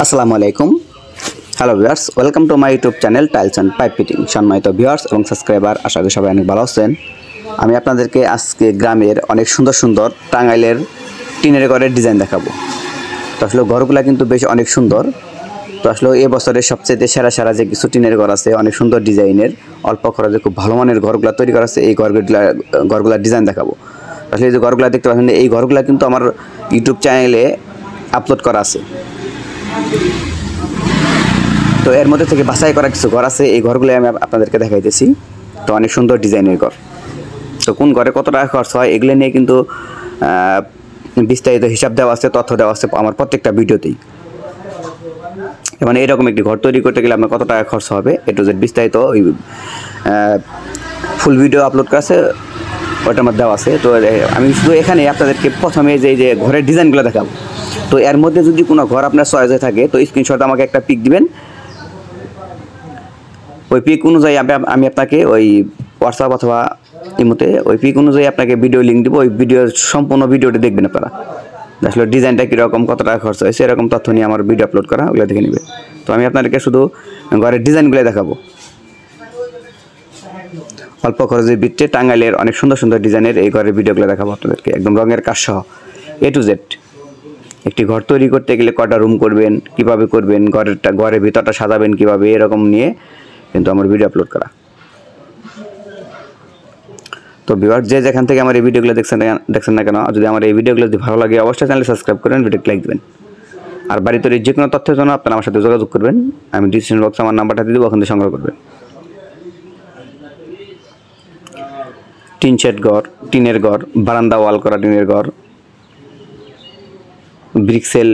আসসালামু আলাইকুম। Hello viewers, welcome to my YouTube channel tiles and pipe fitting. সম্মানিত viewers এবং সাবস্ক্রাইবার, আশা করি সবাই অনেক ভালো আছেন। আমি আপনাদেরকে আজকে গ্রামের অনেক সুন্দর সুন্দর টাঙ্গাইলের টিনের ঘরের ডিজাইন দেখাবো। তো আসলে ঘরগুলো কিন্তু বেশ অনেক সুন্দর। তো আসলে এই বছরের সবচেয়ে সেরা যে কিছু টিনের ঘর আছে, অনেক সুন্দর ডিজাইনের, অল্প খরচে খুব ভালো মানের ঘরগুলো তৈরি করা আছে। এই ঘরগুলার ডিজাইন দেখাবো। আসলে এই যে ঘরগুলো দেখতে পাচ্ছেন, এই ঘরগুলো কিন্তু আমার ইউটিউব চ্যানেলে আপলোড করা আছে। তো এর মধ্যে থেকে বাছাই করা কিছু ঘর আছে, এই ঘরগুলো আমি আপনাদেরকে দেখাইতেছি। তো অনেক সুন্দর ডিজাইনের ঘর। তো কোন ঘরে কত টাকা খরচ হয় এগুলো নিয়ে কিন্তু বিস্তারিত হিসাব দেওয়া আছে, তথ্য দেওয়া আছে আমার প্রত্যেকটা ভিডিওতেই। মানে এরকম একটি ঘর তৈরি করতে গেলে আপনার কত টাকা খরচ হবে এ টু জেড বিস্তারিত ওই ফুল ভিডিও আপলোড করা আছে, ওটার মধ্যে দেওয়া আছে। তো আমি শুধু এখানে আপনাদেরকে প্রথমে যে ঘরের ডিজাইনগুলো দেখাবো। তো এর মধ্যে যদি কোনো ঘর আপনার চয়েসে থাকে তো স্ক্রিনশট আমাকে একটা পিক দিবেন। ওই পিক অনুযায়ী আমি আপনাকে ওই হোয়াটসঅ্যাপ অথবা ইমোতে ওই পিক অনুযায়ী আপনাকে ভিডিও লিঙ্ক দিব। ওই সম্পূর্ণ ভিডিওটি দেখবেন আপনারা। আসলে ডিজাইনটা কীরকম, কত টাকা খরচ হয়েছে, এরকম তথ্য নিয়ে আমার ভিডিও আপলোড করা, ওগুলো দেখে নেবে। তো আমি আপনাদেরকে শুধু ঘরের ডিজাইনগুলো দেখাবো। অল্প খরচের ভিত্তিতে টাঙ্গাইলের অনেক সুন্দর সুন্দর ডিজাইনের এই ঘরের ভিডিওগুলো দেখাবো আপনাদেরকে, একদম রঙের কাজ সহ এ টু জেড। একটি ঘর তৈরি করতে গেলে কটা রুম করবেন, কিভাবে করবেন, ঘরের ভিতরটা সাজাবেন কিভাবে, এরকম নিয়ে কিন্তু আমার ভিডিও আপলোড করা। তো ভিউয়ার্স, যে যেখান থেকে আমার এই ভিডিওগুলো দেখছেন না কেন, যদি আমার এই ভিডিওগুলো যদি ভালো লাগে অবশ্যই চ্যানেল সাবস্ক্রাইব করবেন, ভিডিওকে লাইক দেবেন। আর বাড়ি তৈরির যে কোনো তথ্যের জন্য আপনারা আমার সাথে যোগাযোগ করবেন। আমি ডিসক্রিপশন বক্সে আমার নাম্বারটা দিয়ে দেবো, ওখান থেকে সংগ্রহ করবেন। টিন শেড ঘর, টিনের ঘর, বারান্দা ওয়াল করা টিনের ঘর, ব্রিক্সেল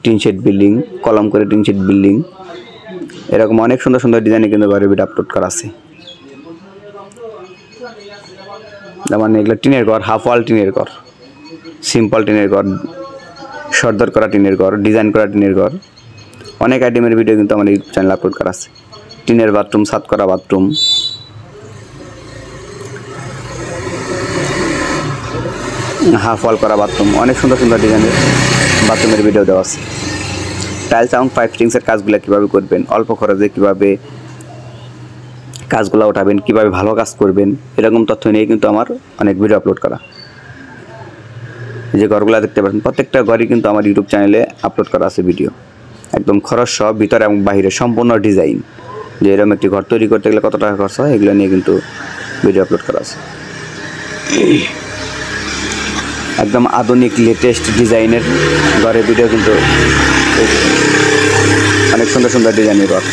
টিন শেড বিল্ডিং, কলম করে টিন শেড বিল্ডিং, এরকম অনেক সুন্দর সুন্দর ডিজাইনে কিন্তু ঘরের ভিডিও আপলোড করা আছে। যেমন এগুলো টিনের ঘর, হাফ ওয়াল টিনের ঘর, সিম্পল টিনের ঘর, সর্দার করা টিনের ঘর, ডিজাইন করা টিনের ঘর, অনেক আইটেমের ভিডিও কিন্তু আমার ইউটিউব চ্যানেলে আপলোড করা আছে। টিনের বাথরুম, ছাদ করা বাথরুম, হাফ ওয়াল করা বাথরুম, অনেক সুন্দর সুন্দর ডিজাইনের বাথরুমের ভিডিও দেওয়া আছে। টাইলস এবং পাইপ ফিটিংসের কাজগুলো কীভাবে করবেন, অল্প খরচে কীভাবে কাজগুলো উঠাবেন, কীভাবে ভালো কাজ করবেন, এরকম তথ্য নিয়ে কিন্তু আমার অনেক ভিডিও আপলোড করা। যে ঘরগুলো দেখতে পাচ্ছেন প্রত্যেকটা ঘরই কিন্তু আমার ইউটিউব চ্যানেলে আপলোড করা আছে ভিডিও, একদম খরচ সহ, ভিতরে এবং বাহিরে সম্পূর্ণ ডিজাইন। যে এরকম একটি ঘর তৈরি করতে গেলে কত টাকা খরচ হয় এগুলো নিয়ে কিন্তু ভিডিও আপলোড করা আছে। একদম আধুনিক লেটেস্ট ডিজাইনের ঘরের ভিডিও কিন্তু অনেক সুন্দর সুন্দর ডিজাইনের ঘর।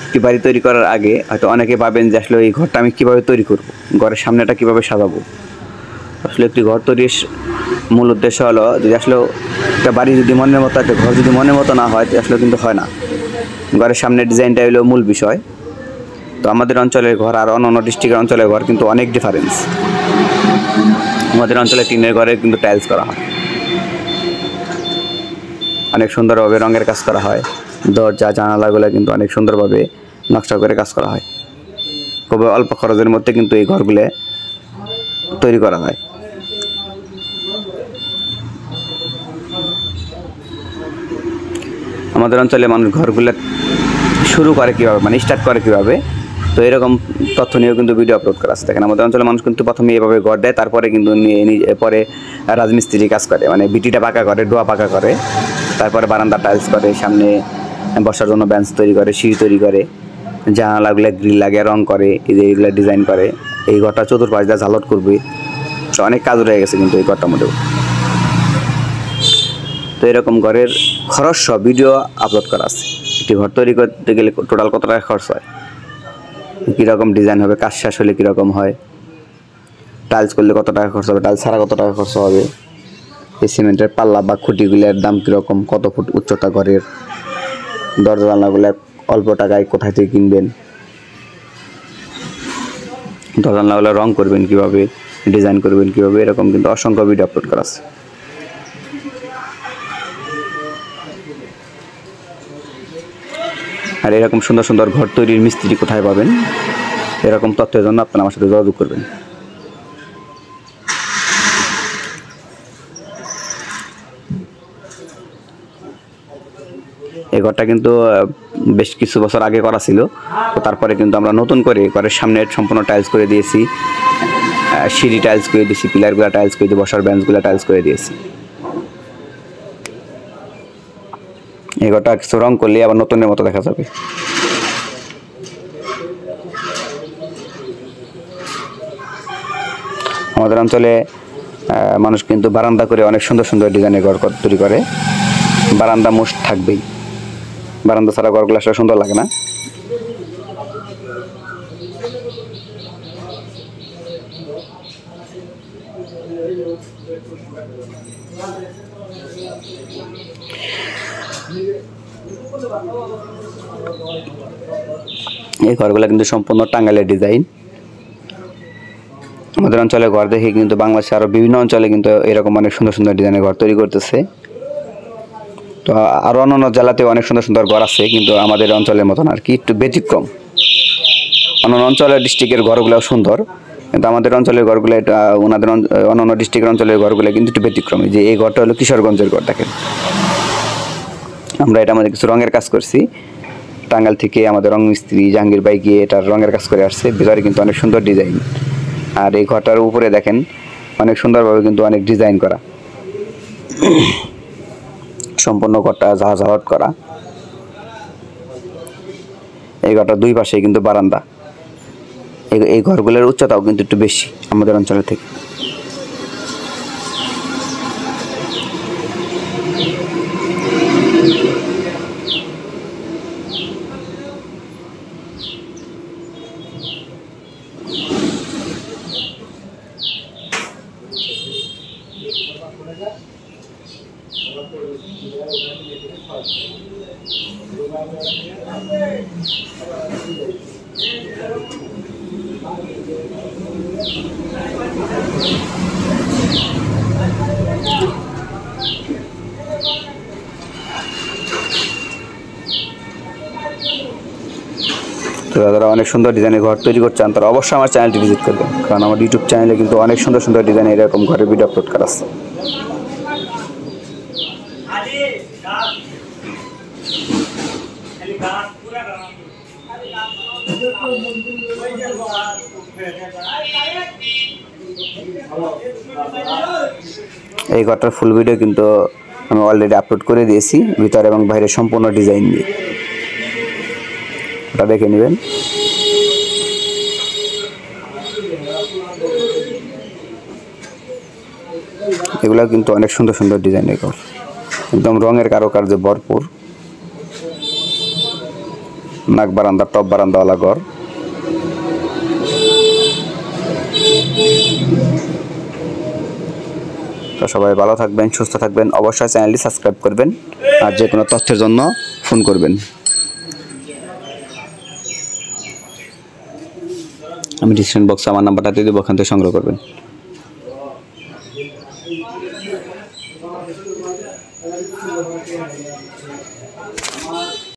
একটি বাড়ি তৈরি করার আগে হয়তো অনেকে ভাবেন যে আসলে এই ঘরটা আমি কীভাবে তৈরি করব, ঘরের সামনেটা কীভাবে সাজাবো। আসলে একটি ঘর তৈরির মূল উদ্দেশ্য হলো, যদি আসলে একটা বাড়ি যদি মনের মতো, একটা ঘর যদি মনের মতো না হয় আসলে কিন্তু হয় না। ঘরের সামনের ডিজাইনটা হলো মূল বিষয়। তো আমাদের অঞ্চলের ঘর আর অন্য ডিস্ট্রিক্টের অঞ্চলের ঘর কিন্তু অনেক ডিফারেন্স। আমাদের অঞ্চলে টিনের ঘরে কিন্তু টাইলস করা হয়, অনেক সুন্দরভাবে রঙের কাজ করা হয়। দরজা জানালাগুলো কিন্তু অনেক সুন্দরভাবে নকশা করে কাজ করা হয়। খুবই অল্প খরচের মধ্যে কিন্তু এই ঘরগুলো তৈরি করা হয়। আমাদের অঞ্চলে মানুষ ঘরগুলো শুরু করে কীভাবে, মানে স্টার্ট করে কীভাবে, তো এরকম তথ্য নিয়েও কিন্তু ভিডিও আপলোড করা আছে। দেখেন আমাদের অঞ্চলের মানুষ কিন্তু প্রথমে এভাবে ঘর দেয়, তারপরে কিন্তু পরে রাজমিস্ত্রি কাজ করে, মানে বিটিটা পাকা করে, ডোয়া পাকা করে, তারপরে বারান্দা টাইলস করে, সামনে বসার জন্য বেঞ্চ তৈরি করে, সিঁড়ি তৈরি করে, জানালাগুলো গ্রিল লাগে, রং করে, এই যে এইগুলো ডিজাইন করে, এই ঘরটা চতুর্পাশ দিয়ে ঝালট করবে। অনেক কাজ রয়ে গেছে কিন্তু এই ঘরটার মধ্যেও। তো এরকম ঘরের খরচ সহ ভিডিও আপলোড করা আছে। একটি ঘর তৈরি করতে গেলে টোটাল কত টাকা খরচ হয়, কীরকম ডিজাইন হবে, কাজ শেষ হলে কীরকম হয়, টাইলস করলে কত টাকা খরচ হবে, টাইলস ছাড়া কত টাকা খরচ হবে, এই সিমেন্টের পাল্লা বা খুঁটিগুলোর দাম কীরকম, কত ফুট উচ্চতা ঘরের, দরজা জানলাগুলো অল্প টাকায় কোথায় থেকে কিনবেন, দরজা জানলাগুলো রং করবেন কীভাবে, ডিজাইন করবেন কীভাবে, এরকম কিন্তু অসংখ্য ভিডিও আপলোড করা আছে। আর এরকম সুন্দর সুন্দর ঘর তৈরির মিস্ত্রি কোথায় পাবেন এরকম তথ্যের জন্য আপনারা আমার সাথে যোগাযোগ করবেন। এই ঘরটা কিন্তু বেশ কিছু বছর আগে করা ছিল, তো তারপরে কিন্তু আমরা নতুন করে ঘরের সামনে সম্পূর্ণ টাইলস করে দিয়েছি, সিঁড়ি টাইলস করে দিয়েছি, পিলারগুলো টাইলস করে দিয়ে বসার বেঞ্চগুলো টাইলস করে দিয়েছি। এই ঘরটা কিছু রং করলে আবার নতুনের মতো দেখা যাবে। আমাদের অঞ্চলে মানুষ কিন্তু বারান্দা করে অনেক সুন্দর সুন্দর ডিজাইনের ঘর তৈরি করে। বারান্দা মোস্ট থাকবেই, বারান্দা ছাড়া ঘরগুলো আসলে সুন্দর লাগে না। এই ঘরগুলো কিন্তু সম্পূর্ণ টাঙ্গাইলের ডিজাইন। আমাদের অঞ্চলে ঘর দেখে কিন্তু বাংলাদেশে আরও বিভিন্ন অঞ্চলে কিন্তু এরকম অনেক সুন্দর সুন্দর ডিজাইনের ঘর তৈরি করতেছে। তো আরও অন্যান্য জেলাতে অনেক সুন্দর সুন্দর ঘর আছে, কিন্তু আমাদের অঞ্চলের মতন আর কি একটু ব্যতিক্রম। অন্যান্য অঞ্চলের ডিস্ট্রিক্টের ঘরগুলো সুন্দর, কিন্তু আমাদের অঞ্চলের ঘরগুলো এটা ওনাদের অন্যান্য ডিস্ট্রিক্টের অঞ্চলের ঘরগুলো কিন্তু একটু ব্যতিক্রমী। যে এই ঘরটা হলো কিশোরগঞ্জের ঘর, দেখেন আমরা এটা আমাদের কিছু রঙের কাজ করছি। টাঙ্গাইল থেকে আমাদের রং মিস্ত্রি জাহাঙ্গীর ভাই গিয়ে এটার রঙের কাজ করে আসছে। ভিতরে কিন্তু অনেক সুন্দর ডিজাইন, আর এই ঘরটার উপরে দেখেন অনেক সুন্দরভাবে কিন্তু অনেক ডিজাইন করা, সম্পূর্ণ ঘরটা ঝাড় করা। এই ঘরটার দুই পাশে কিন্তু বারান্দা। এই ঘরগুলোর উচ্চতাও কিন্তু একটু বেশি আমাদের অঞ্চলের থেকে। তো যারা অনেক সুন্দর ডিজাইনের ঘর তৈরি করছেন তারা অবশ্যই আমার চ্যানেলটি ভিজিট করবেন, কারণ আমার ইউটিউব চ্যানেলে কিন্তু অনেক সুন্দর সুন্দর ডিজাইনের এরকম ঘরের ভিডিও আপলোড করা আছে। এই ঘরটার ফুল ভিডিও কিন্তু আমি অলরেডি আপলোড করে দিয়েছি, ভিতরে এবং বাইরে সম্পূর্ণ ডিজাইন দিয়ে, ওটা দেখে নেবেন। এগুলা কিন্তু অনেক সুন্দর সুন্দর ডিজাইনের ঘর, একদম রঙের কারুকার্যে ভরপুর। নাক বারান্দা, টপ বারান্দাওয়ালা ঘর। তো সবাই ভালো থাকবেন, সুস্থ থাকবেন, অবশ্যই চ্যানেলটি সাবস্ক্রাইব করবেন, আর যে কোনো তথ্যের জন্য ফোন করবেন। আমি ডিসক্রিপশন বক্সে আমার নাম্বারটা দিয়ে দেবো, ওখান থেকে সংগ্রহ করবেন।